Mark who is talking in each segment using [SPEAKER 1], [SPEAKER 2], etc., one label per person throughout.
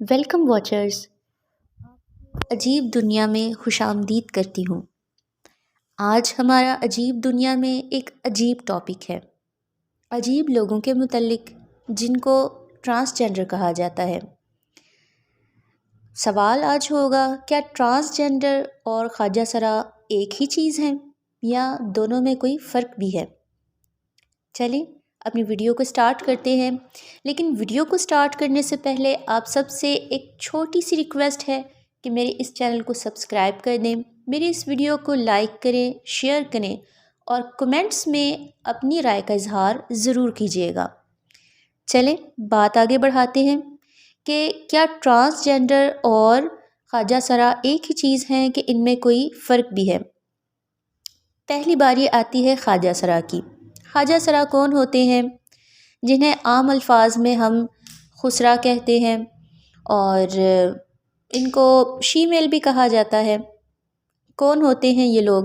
[SPEAKER 1] Welcome watchers, عجیب دنیا میں خوش آمدید کرتی ہوں۔ آج ہمارا عجیب دنیا میں ایک عجیب ٹاپک ہے، عجیب لوگوں کے متعلق جن کو ٹرانسجینڈر کہا جاتا ہے۔ سوال آج ہوگا، کیا ٹرانسجینڈر اور خواجہ سرا ایک ہی چیز ہیں یا دونوں میں کوئی فرق بھی ہے؟ چلیں اپنی ویڈیو کو سٹارٹ کرتے ہیں، لیکن ویڈیو کو سٹارٹ کرنے سے پہلے آپ سب سے ایک چھوٹی سی ریکویسٹ ہے کہ میرے اس چینل کو سبسکرائب کر دیں، میری اس ویڈیو کو لائک کریں، شیئر کریں اور کمنٹس میں اپنی رائے کا اظہار ضرور کیجیے گا۔ چلیں بات آگے بڑھاتے ہیں کہ کیا ٹرانسجینڈر اور خواجہ سرا ایک ہی چیز ہیں کہ ان میں کوئی فرق بھی ہے؟ پہلی باری آتی ہے خواجہ سرا کی۔ خواجہ سرا کون ہوتے ہیں؟ جنہیں عام الفاظ میں ہم خسرا کہتے ہیں اور ان کو شیمیل بھی کہا جاتا ہے۔ کون ہوتے ہیں یہ لوگ؟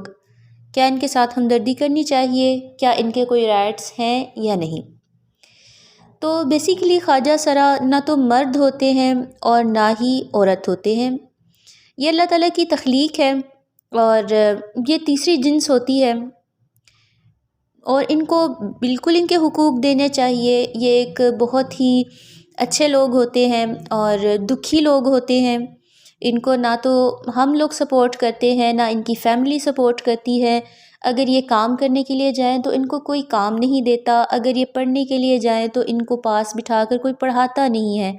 [SPEAKER 1] کیا ان کے ساتھ ہمدردی کرنی چاہیے؟ کیا ان کے کوئی رائٹس ہیں یا نہیں؟ تو بیسیکلی خواجہ سرا نہ تو مرد ہوتے ہیں اور نہ ہی عورت ہوتے ہیں۔ یہ اللہ تعالیٰ کی تخلیق ہے اور یہ تیسری جنس ہوتی ہے اور ان کو بالکل ان کے حقوق دینے چاہیے۔ یہ ایک بہت ہی اچھے لوگ ہوتے ہیں اور دکھی لوگ ہوتے ہیں۔ ان کو نہ تو ہم لوگ سپورٹ کرتے ہیں نہ ان کی فیملی سپورٹ کرتی ہے۔ اگر یہ کام کرنے کے لیے جائیں تو ان کو کوئی کام نہیں دیتا، اگر یہ پڑھنے کے لیے جائیں تو ان کو پاس بٹھا کر کوئی پڑھاتا نہیں ہے،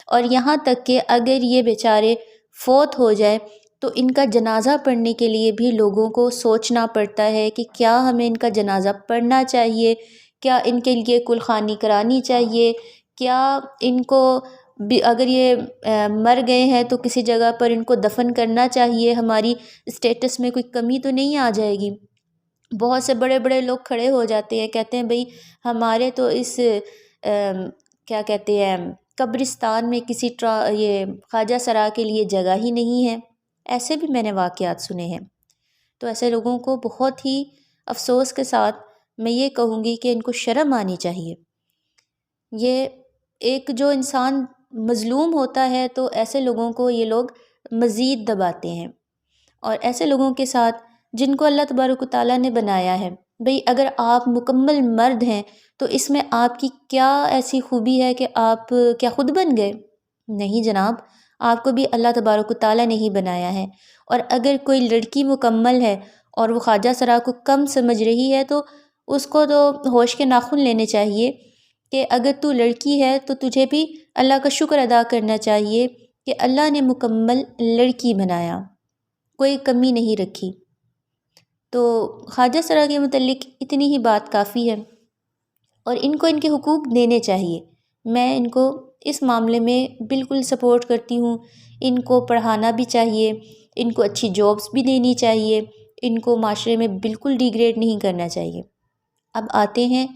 [SPEAKER 1] اور یہاں تک کہ اگر یہ بیچارے فوت ہو جائے تو ان کا جنازہ پڑھنے کے لیے بھی لوگوں کو سوچنا پڑتا ہے کہ کیا ہمیں ان کا جنازہ پڑھنا چاہیے، کیا ان کے لیے کل خوانی کرانی چاہیے، کیا ان کو اگر یہ مر گئے ہیں تو کسی جگہ پر ان کو دفن کرنا چاہیے، ہماری اسٹیٹس میں کوئی کمی تو نہیں آ جائے گی۔ بہت سے بڑے بڑے لوگ کھڑے ہو جاتے ہیں، کہتے ہیں بھئی ہمارے تو اس کیا کہتے ہیں قبرستان میں کسی یہ خواجہ سرا کے لیے جگہ ہی نہیں ہے۔ ایسے بھی میں نے واقعات سنے ہیں۔ تو ایسے لوگوں کو بہت ہی افسوس کے ساتھ میں یہ کہوں گی کہ ان کو شرم آنی چاہیے۔ یہ ایک جو انسان مظلوم ہوتا ہے تو ایسے لوگوں کو یہ لوگ مزید دباتے ہیں، اور ایسے لوگوں کے ساتھ جن کو اللہ تبارک و تعالیٰ نے بنایا ہے، بھئی اگر آپ مکمل مرد ہیں تو اس میں آپ کی کیا ایسی خوبی ہے کہ آپ کیا خود بن گئے؟ نہیں جناب، آپ کو بھی اللہ تبارک و تعالیٰ نے ہی بنایا ہے۔ اور اگر کوئی لڑکی مکمل ہے اور وہ خواجہ سرا کو کم سمجھ رہی ہے تو اس کو تو ہوش کے ناخن لینے چاہیے کہ اگر تو لڑکی ہے تو تجھے بھی اللہ کا شکر ادا کرنا چاہیے کہ اللہ نے مکمل لڑکی بنایا، کوئی کمی نہیں رکھی۔ تو خواجہ سرا کے متعلق اتنی ہی بات کافی ہے، اور ان کو ان کے حقوق دینے چاہیے۔ میں ان کو اس معاملے میں بالکل سپورٹ کرتی ہوں۔ ان کو پڑھانا بھی چاہیے، ان کو اچھی جابس بھی دینی چاہیے، ان کو معاشرے میں بالکل ڈیگریڈ نہیں کرنا چاہیے۔ اب آتے ہیں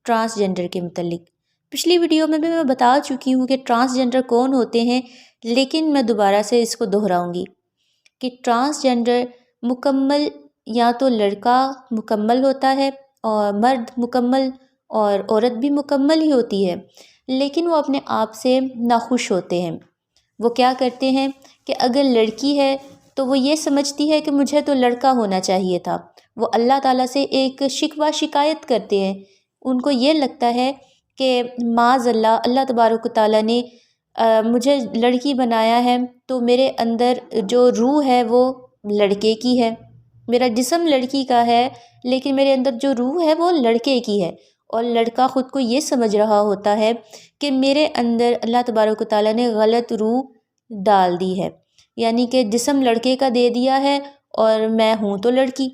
[SPEAKER 1] ٹرانسجینڈر کے متعلق۔ پچھلی ویڈیو میں بھی میں بتا چکی ہوں کہ ٹرانسجینڈر کون ہوتے ہیں، لیکن میں دوبارہ سے اس کو دہراؤں گی کہ ٹرانسجینڈر مکمل یا تو لڑکا مکمل ہوتا ہے اور مرد مکمل، اور عورت بھی مکمل ہی ہوتی ہے، لیکن وہ اپنے آپ سے ناخوش ہوتے ہیں۔ وہ کیا کرتے ہیں کہ اگر لڑکی ہے تو وہ یہ سمجھتی ہے کہ مجھے تو لڑکا ہونا چاہیے تھا۔ وہ اللہ تعالیٰ سے ایک شکوہ شکایت کرتے ہیں۔ ان کو یہ لگتا ہے کہ معاذ اللہ، اللہ تبارک و تعالیٰ نے مجھے لڑکی بنایا ہے تو میرے اندر جو روح ہے وہ لڑکے کی ہے، میرا جسم لڑکی کا ہے لیکن میرے اندر جو روح ہے وہ لڑکے کی ہے۔ اور لڑکا خود کو یہ سمجھ رہا ہوتا ہے کہ میرے اندر اللہ تبارک و تعالیٰ نے غلط روح ڈال دی ہے، یعنی کہ جسم لڑکے کا دے دیا ہے اور میں ہوں تو لڑکی۔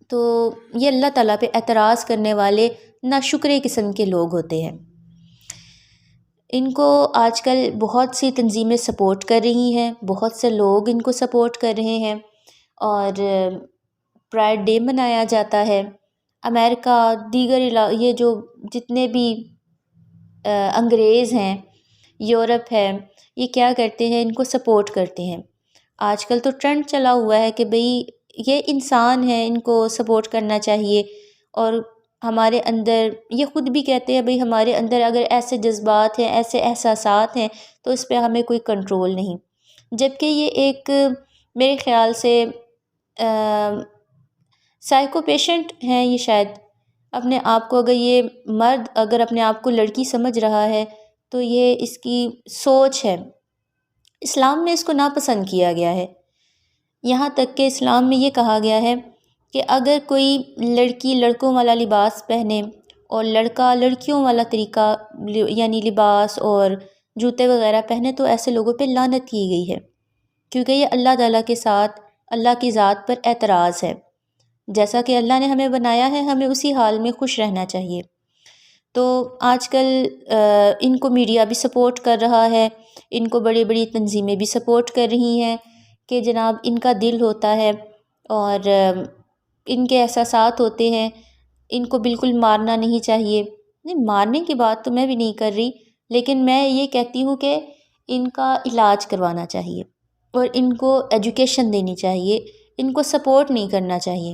[SPEAKER 1] تو یہ اللہ تعالیٰ پہ اعتراض کرنے والے ناشکرے قسم کے لوگ ہوتے ہیں۔ ان کو آج کل بہت سی تنظیمیں سپورٹ کر رہی ہیں، بہت سے لوگ ان کو سپورٹ کر رہے ہیں، اور پرائڈ ڈے منایا جاتا ہے۔ امریکہ، دیگر یہ جو جتنے بھی انگریز ہیں، یورپ ہے، یہ کیا کرتے ہیں، ان کو سپورٹ کرتے ہیں۔ آج کل تو ٹرینڈ چلا ہوا ہے کہ بھئی یہ انسان ہے، ان کو سپورٹ کرنا چاہیے، اور ہمارے اندر یہ خود بھی کہتے ہیں بھئی ہمارے اندر اگر ایسے جذبات ہیں، ایسے احساسات ہیں تو اس پہ ہمیں کوئی کنٹرول نہیں، جبکہ یہ ایک میرے خیال سے سائیکو پیشنٹ ہیں یہ شاید. اپنے آپ کو اگر یہ مرد اگر اپنے آپ کو لڑکی سمجھ رہا ہے تو یہ اس کی سوچ ہے. اسلام میں اس کو ناپسند کیا گیا ہے، یہاں تک کہ اسلام میں یہ کہا گیا ہے کہ اگر کوئی لڑکی لڑکوں والا لباس پہنے اور لڑکا لڑکیوں والا طریقہ یعنی لباس اور جوتے وغیرہ پہنے تو ایسے لوگوں پہ لعنت کی گئی ہے، کیونکہ یہ اللہ تعالیٰ کے ساتھ اللہ کی ذات پر اعتراض ہے. جیسا کہ اللہ نے ہمیں بنایا ہے ہمیں اسی حال میں خوش رہنا چاہیے. تو آج کل ان کو میڈیا بھی سپورٹ کر رہا ہے، ان کو بڑی بڑی تنظیمیں بھی سپورٹ کر رہی ہیں کہ جناب ان کا دل ہوتا ہے اور ان کے احساسات ہوتے ہیں، ان کو بالکل مارنا نہیں چاہیے. نہیں، مارنے کی بات تو میں بھی نہیں کر رہی، لیکن میں یہ کہتی ہوں کہ ان کا علاج کروانا چاہیے اور ان کو ایجوکیشن دینی چاہیے، ان کو سپورٹ نہیں کرنا چاہیے.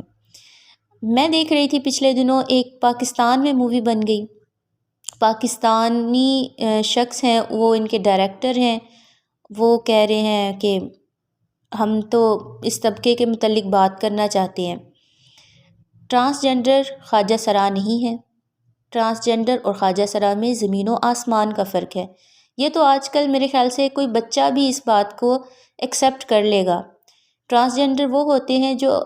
[SPEAKER 1] میں دیکھ رہی تھی پچھلے دنوں ایک پاکستان میں مووی بن گئی، پاکستانی شخص ہیں وہ ان کے ڈائریکٹر ہیں، وہ کہہ رہے ہیں کہ ہم تو اس طبقے کے متعلق بات کرنا چاہتے ہیں. ٹرانسجنڈر خواجہ سرا نہیں ہے، ٹرانسجنڈر اور خواجہ سرا میں زمین و آسمان کا فرق ہے. یہ تو آج کل میرے خیال سے کوئی بچہ بھی اس بات کو ایکسیپٹ کر لے گا. ٹرانسجنڈر وہ ہوتے ہیں جو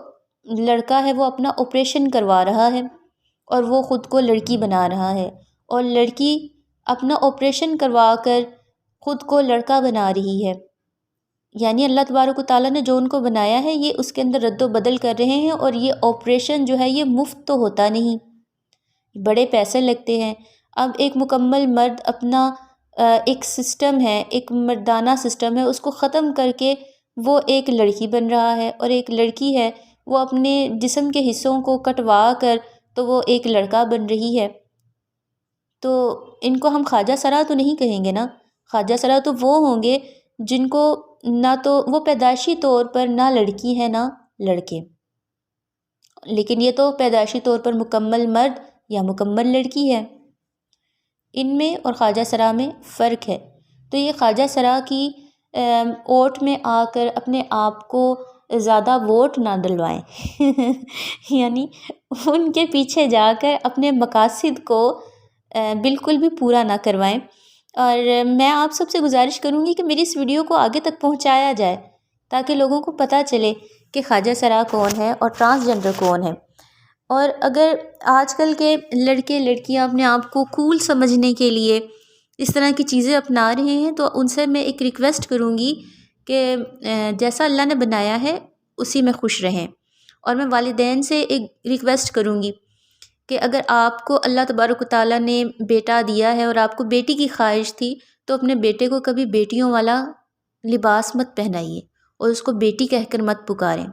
[SPEAKER 1] لڑکا ہے وہ اپنا آپریشن کروا رہا ہے اور وہ خود کو لڑکی بنا رہا ہے، اور لڑکی اپنا آپریشن کروا کر خود کو لڑکا بنا رہی ہے. یعنی اللہ تبارک و تعالیٰ نے جو ان کو بنایا ہے یہ اس کے اندر رد و بدل کر رہے ہیں، اور یہ آپریشن جو ہے یہ مفت تو ہوتا نہیں، بڑے پیسے لگتے ہیں. اب ایک مکمل مرد اپنا ایک سسٹم ہے، ایک مردانہ سسٹم ہے، اس کو ختم کر کے وہ ایک لڑکی بن رہا ہے، اور ایک لڑکی ہے وہ اپنے جسم کے حصوں کو کٹوا کر تو وہ ایک لڑکا بن رہی ہے. تو ان کو ہم خواجہ سرا تو نہیں کہیں گے نا. خواجہ سرا تو وہ ہوں گے جن کو نہ تو وہ پیدائشی طور پر نہ لڑکی ہے نہ لڑکے، لیکن یہ تو پیدائشی طور پر مکمل مرد یا مکمل لڑکی ہے. ان میں اور خواجہ سرا میں فرق ہے. تو یہ خواجہ سرا کی اوٹ میں آ کر اپنے آپ کو زیادہ ووٹ نہ ڈلوائیں یعنی ان کے پیچھے جا کر اپنے مقاصد کو بالکل بھی پورا نہ کروائیں. اور میں آپ سب سے گزارش کروں گی کہ میری اس ویڈیو کو آگے تک پہنچایا جائے تاکہ لوگوں کو پتہ چلے کہ خواجہ سرا کون ہے اور ٹرانسجنڈر کون ہے. اور اگر آج کل کے لڑکے لڑکیاں اپنے آپ کو کول سمجھنے کے لیے اس طرح کی چیزیں اپنا رہے ہیں تو ان سے میں ایک ریکویسٹ کروں گی کہ جیسا اللہ نے بنایا ہے اسی میں خوش رہیں. اور میں والدین سے ایک ریکویسٹ کروں گی کہ اگر آپ کو اللہ تبارک و تعالیٰ نے بیٹا دیا ہے اور آپ کو بیٹی کی خواہش تھی تو اپنے بیٹے کو کبھی بیٹیوں والا لباس مت پہنائیے اور اس کو بیٹی کہہ کر مت پکاریں.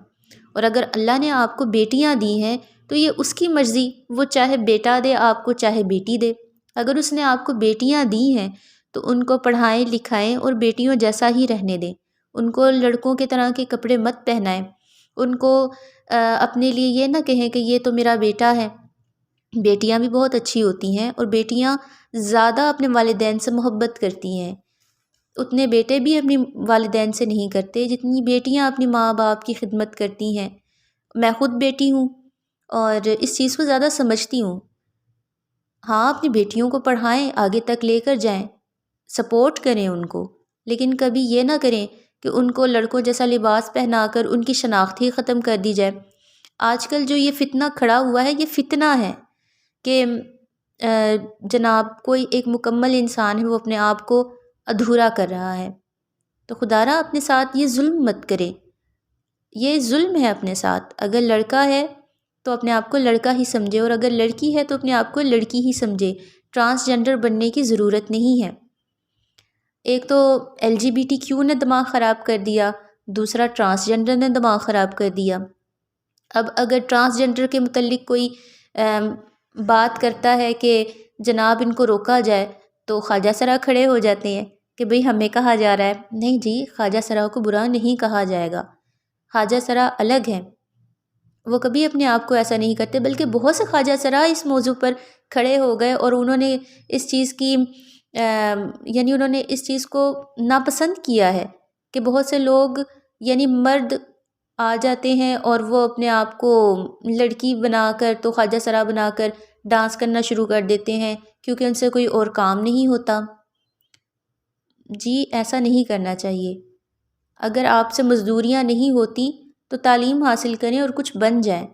[SPEAKER 1] اور اگر اللہ نے آپ کو بیٹیاں دی ہیں تو یہ اس کی مرضی، وہ چاہے بیٹا دے آپ کو چاہے بیٹی دے. اگر اس نے آپ کو بیٹیاں دی ہیں تو ان کو پڑھائیں لکھائیں اور بیٹیوں جیسا ہی رہنے دیں. ان کو لڑکوں کے طرح کے کپڑے مت پہنائیں، ان کو اپنے لیے یہ نہ کہیں کہ یہ تو میرا بیٹا ہے. بیٹیاں بھی بہت اچھی ہوتی ہیں اور بیٹیاں زیادہ اپنے والدین سے محبت کرتی ہیں. اتنے بیٹے بھی اپنی والدین سے نہیں کرتے جتنی بیٹیاں اپنی ماں باپ کی خدمت کرتی ہیں. میں خود بیٹی ہوں اور اس چیز کو زیادہ سمجھتی ہوں. ہاں، اپنی بیٹیوں کو پڑھائیں، آگے تک لے کر جائیں، سپورٹ کریں ان کو، لیکن کبھی یہ نہ کریں کہ ان کو لڑکوں جیسا لباس پہنا کر ان کی شناخت ہی ختم کر دی جائے. آج کل جو یہ فتنہ کھڑا ہوا ہے یہ فتنہ ہے کہ جناب کوئی ایک مکمل انسان ہے وہ اپنے آپ کو ادھورا کر رہا ہے. تو خدا را اپنے ساتھ یہ ظلم مت کرے، یہ ظلم ہے اپنے ساتھ. اگر لڑکا ہے تو اپنے آپ کو لڑکا ہی سمجھے، اور اگر لڑکی ہے تو اپنے آپ کو لڑکی ہی سمجھے. ٹرانسجنڈر بننے کی ضرورت نہیں ہے. ایک تو LGBTQ نے دماغ خراب کر دیا، دوسرا ٹرانسجنڈر نے دماغ خراب کر دیا. اب اگر ٹرانسجنڈر کے متعلق کوئی بات کرتا ہے کہ جناب ان کو روکا جائے تو خواجہ سرا کھڑے ہو جاتے ہیں کہ بھئی ہمیں کہا جا رہا ہے. نہیں جی، خواجہ سرا کو برا نہیں کہا جائے گا. خواجہ سرا الگ ہیں وہ کبھی اپنے آپ کو ایسا نہیں کرتے، بلکہ بہت سے خواجہ سرا اس موضوع پر کھڑے ہو گئے اور انہوں نے اس چیز کی یعنی انہوں نے اس چیز کو ناپسند کیا ہے کہ بہت سے لوگ یعنی مرد آ جاتے ہیں اور وہ اپنے آپ کو لڑکی بنا کر تو خواجہ سرا بنا کر ڈانس کرنا شروع کر دیتے ہیں کیونکہ ان سے کوئی اور کام نہیں ہوتا۔ جی ایسا نہیں کرنا چاہیے۔ اگر آپ سے مزدوریاں نہیں ہوتی تو تعلیم حاصل کریں اور کچھ بن جائیں،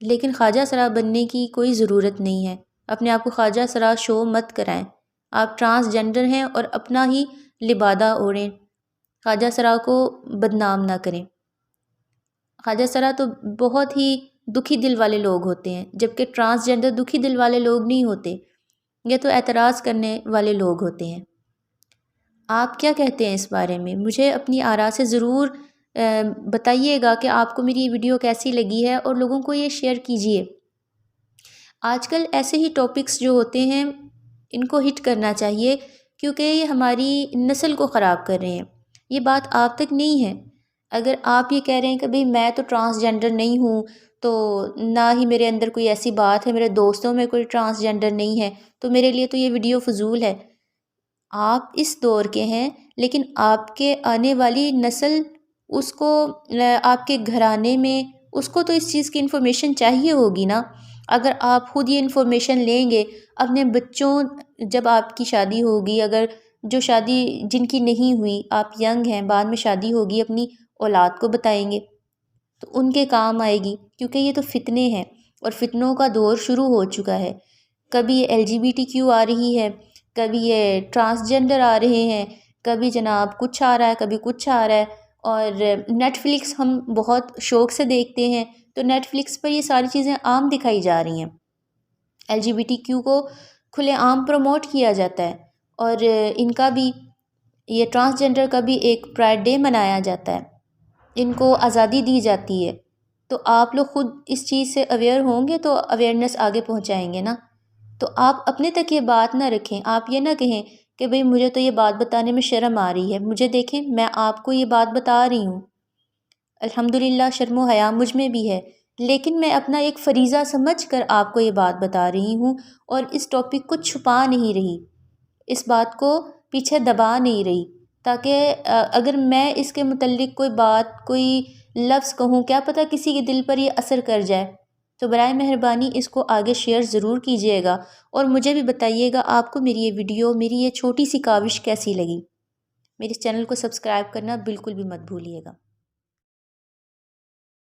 [SPEAKER 1] لیکن خواجہ سرا بننے کی کوئی ضرورت نہیں ہے۔ اپنے آپ کو خواجہ سرا شو مت کرائیں۔ آپ ٹرانسجنڈر ہیں اور اپنا ہی لبادہ اوڑھیں، خواجہ سرا کو بدنام نہ کریں۔ خواجہ سرا تو بہت ہی دکھی دل والے لوگ ہوتے ہیں، جبکہ ٹرانسجنڈر دکھی دل والے لوگ نہیں ہوتے، یہ تو اعتراض کرنے والے لوگ ہوتے ہیں۔ آپ کیا کہتے ہیں اس بارے میں؟ مجھے اپنی آراء سے ضرور بتائیے گا کہ آپ کو میری یہ ویڈیو کیسی لگی ہے، اور لوگوں کو یہ شیئر کیجیے۔ آج کل ایسے ہی ٹاپکس جو ہوتے ہیں ان کو ہٹ کرنا چاہیے، کیونکہ یہ ہماری نسل کو خراب کر رہے ہیں۔ یہ بات آپ تک نہیں ہے۔ اگر آپ یہ کہہ رہے ہیں کہ بھئی میں تو ٹرانسجنڈر نہیں ہوں، تو نہ ہی میرے اندر کوئی ایسی بات ہے، میرے دوستوں میں کوئی ٹرانسجنڈر نہیں ہے، تو میرے لیے تو یہ ویڈیو فضول ہے۔ آپ اس دور کے ہیں، لیکن آپ کے آنے والی نسل اس کو آپ کے گھرانے میں اس کو تو اس چیز کی انفارمیشن چاہیے ہوگی نا۔ اگر آپ خود یہ انفارمیشن لیں گے اپنے بچوں، جب آپ کی شادی ہوگی، اگر جو شادی جن کی نہیں ہوئی، آپ ینگ ہیں، بعد میں شادی ہوگی، اپنی اولاد کو بتائیں گے تو ان کے کام آئے گی، کیونکہ یہ تو فتنے ہیں اور فتنوں کا دور شروع ہو چکا ہے۔ کبھی LGBTQ آ رہی ہے، کبھی یہ ٹرانسجنڈر آ رہے ہیں، کبھی جناب کچھ آ رہا ہے، کبھی کچھ آ رہا ہے، اور نیٹ فلکس ہم بہت شوق سے دیکھتے ہیں، تو نیٹ فلکس پر یہ ساری چیزیں عام دکھائی جا رہی ہیں۔ LGBTQ کو کھلے عام پروموٹ کیا جاتا ہے، اور ان کا بھی، یہ ٹرانسجنڈر کا بھی ایک پرائڈ ڈے منایا جاتا ہے، ان کو آزادی دی جاتی ہے۔ تو آپ لوگ خود اس چیز سے اویئر ہوں گے تو اویئرنیس آگے پہنچائیں گے نا۔ تو آپ اپنے تک یہ بات نہ رکھیں، آپ یہ نہ کہیں کہ بھئی مجھے تو یہ بات بتانے میں شرم آ رہی ہے۔ مجھے دیکھیں، میں آپ کو یہ بات بتا رہی ہوں، الحمدللہ شرم و حیا مجھ میں بھی ہے، لیکن میں اپنا ایک فریضہ سمجھ کر آپ کو یہ بات بتا رہی ہوں، اور اس ٹاپک کو چھپا نہیں رہی، اس بات کو پیچھے دبا نہیں رہی، تاکہ اگر میں اس کے متعلق کوئی بات، کوئی لفظ کہوں، کیا پتہ کسی کے دل پر یہ اثر کر جائے۔ تو برائے مہربانی اس کو آگے شیئر ضرور کیجیے گا، اور مجھے بھی بتائیے گا آپ کو میری یہ ویڈیو، میری یہ چھوٹی سی کاوش کیسی لگی۔ میرے چینل کو سبسکرائب کرنا بالکل بھی مت بھولیے گا۔